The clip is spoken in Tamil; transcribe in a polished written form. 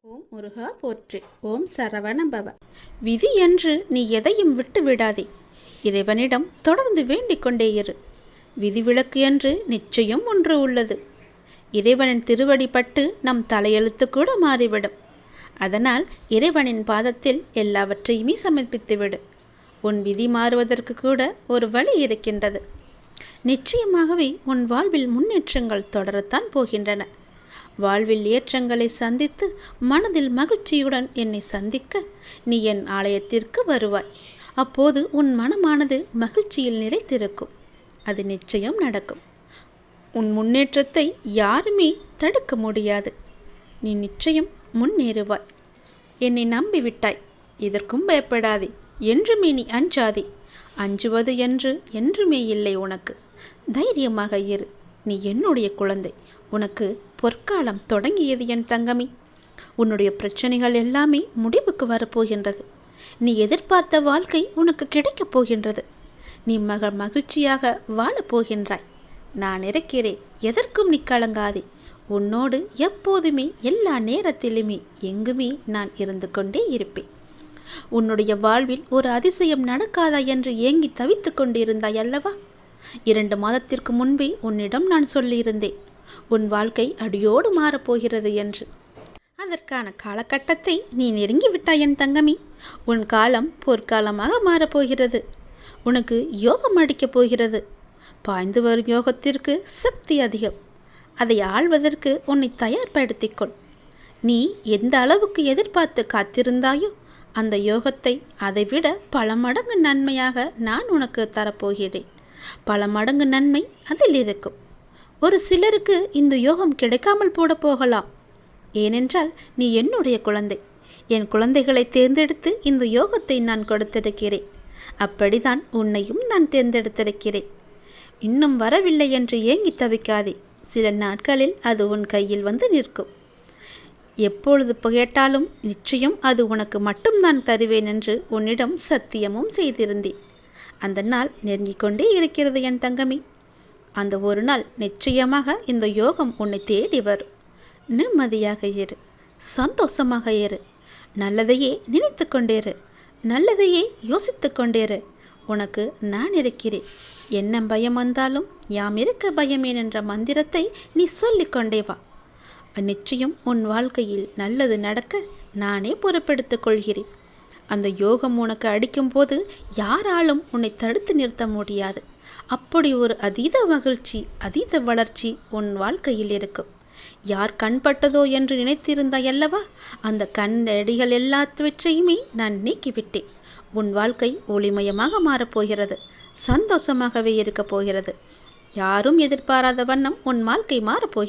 ஓம் முருகா போற்றி. ஓம் சரவணபவ. விதி என்று நீ எதையும் விட்டு விடாதே. இறைவனிடம் தொடர்ந்து வேண்டிக் கொண்டே இரு. விதிவிலக்கு என்று நிச்சயம் ஒன்று உள்ளது. இறைவனின் திருவடி பட்டு நம் தலையெழுத்து கூட மாறிவிடும். அதனால் இறைவனின் பாதத்தில் எல்லாவற்றையுமே சமர்ப்பித்துவிடு. உன் விதி மாறுவதற்கு கூட ஒரு வழி இருக்கின்றது. நிச்சயமாகவே உன் வாழ்வில் முன்னேற்றங்கள் தொடரத்தான் போகின்றன. வாழ்வில் ஏற்றங்களை சந்தித்து மனதில் மகிழ்ச்சியுடன் என்னை சந்திக்க நீ என் ஆலயத்திற்கு வருவாய். அப்போது உன் மனமானது மகிழ்ச்சியில் நிறைத்திருக்கும். அது நிச்சயம் நடக்கும். உன் முன்னேற்றத்தை யாருமே தடுக்க முடியாது. நீ நிச்சயம் முன்னேறுவாய். என்னை நம்பிவிட்டாய். இதற்கும் பயப்படாதே. என்றுமே நீ அஞ்சாதே. அஞ்சுவது என்று என்றுமே இல்லை உனக்கு. தைரியமாக இரு. நீ என்னுடைய குழந்தை. உனக்கு பொற்காலம் தொடங்கியது என் தங்கமி. உன்னுடைய பிரச்சனைகள் எல்லாமே முடிவுக்கு வரப்போகின்றது. நீ எதிர்பார்த்த வாழ்க்கை உனக்கு கிடைக்கப் போகின்றது. நீ மகிழ்ச்சியாக வாழப்போகின்றாய். நான் இருக்கிறேன். எதற்கும் நீ கலங்காதே. உன்னோடு எப்போதுமே எல்லா நேரத்திலுமே எங்குமே நான் இருந்து கொண்டே இருப்பேன். உன்னுடைய வாழ்வில் ஒரு அதிசயம் நடக்காதா என்று ஏங்கி தவித்து கொண்டிருந்தாய் அல்லவா? 2 மாதத்திற்கு முன்பே உன்னிடம் நான் சொல்லியிருந்தேன், உன் வாழ்க்கை அடியோடு மாறப்போகிறது என்று. அதற்கான காலகட்டத்தை நீ நெருங்கிவிட்டாய் என் தங்கமி. உன் காலம் பொற்காலமாக மாறப்போகிறது. உனக்கு யோகம் அடிக்கப் போகிறது. பாய்ந்து வரும் யோகத்திற்கு சக்தி அதிகம். அதை ஆள்வதற்கு உன்னை தயார்படுத்திக்கொள். நீ எந்த அளவுக்கு எதிர்பார்த்து காத்திருந்தாயோ அந்த யோகத்தை அதைவிட பல மடங்கு நன்மையாக நான் உனக்கு தரப்போகிறேன். பல மடங்கு நன்மை அதில் இருக்கும். ஒரு சிலருக்கு இந்த யோகம் கிடைக்காமல் போட போகலாம். ஏனென்றால் நீ என்னுடைய குழந்தை. என் குழந்தைகளை தேர்ந்தெடுத்து இந்த யோகத்தை நான் கொடுத்திருக்கிறேன். அப்படிதான் உன்னையும் நான் தேர்ந்தெடுத்திருக்கிறேன். இன்னும் வரவில்லை என்று ஏங்கி தவிக்காதே. சில நாட்களில் அது உன் கையில் வந்து நிற்கும். எப்பொழுது கேட்டாலும் நிச்சயம் அது உனக்கு மட்டும் நான் தருவேன் என்று உன்னிடம் சத்தியமும் செய்திருந்தேன். அந்த நாள் நெருங்கிக் கொண்டே இருக்கிறது என் தங்கமி. அந்த ஒரு நாள் நிச்சயமாக இந்த யோகம் உன்னை தேடி வரும். நிம்மதியாக இரு. சந்தோஷமாக இரு. நல்லதையே நினைத்து கொண்டேரு. நல்லதையே யோசித்து கொண்டேரு. உனக்கு நான் இருக்கிறேன். என்ன பயம் வந்தாலும் யாம் இருக்க பயமேன் என்ற மந்திரத்தை நீ சொல்லிக்கொண்டே வா. நிச்சயம் உன் வாழ்க்கையில் நல்லது நடக்க நானே பொறுப்பெடுத்துக் கொள்கிறேன். அந்த யோகம் உனக்கு அடிக்கும்போது யாராலும் உன்னை தடுத்து நிறுத்த முடியாது. அப்படி ஒரு அதீத மகிழ்ச்சி, அதீத வளர்ச்சி உன் வாழ்க்கையில் இருக்கும். யார் கண்பட்டதோ என்று நினைத்திருந்தாய் அல்லவா? அந்த கண்ணடிகள் எல்லாவற்றையுமே நான் நீக்கிவிட்டேன். உன் வாழ்க்கை ஒளிமயமாக மாறப்போகிறது. சந்தோஷமாகவே இருக்கப் போகிறது. யாரும் எதிர்பாராத வண்ணம் உன் வாழ்க்கை மாறப்போகிறது.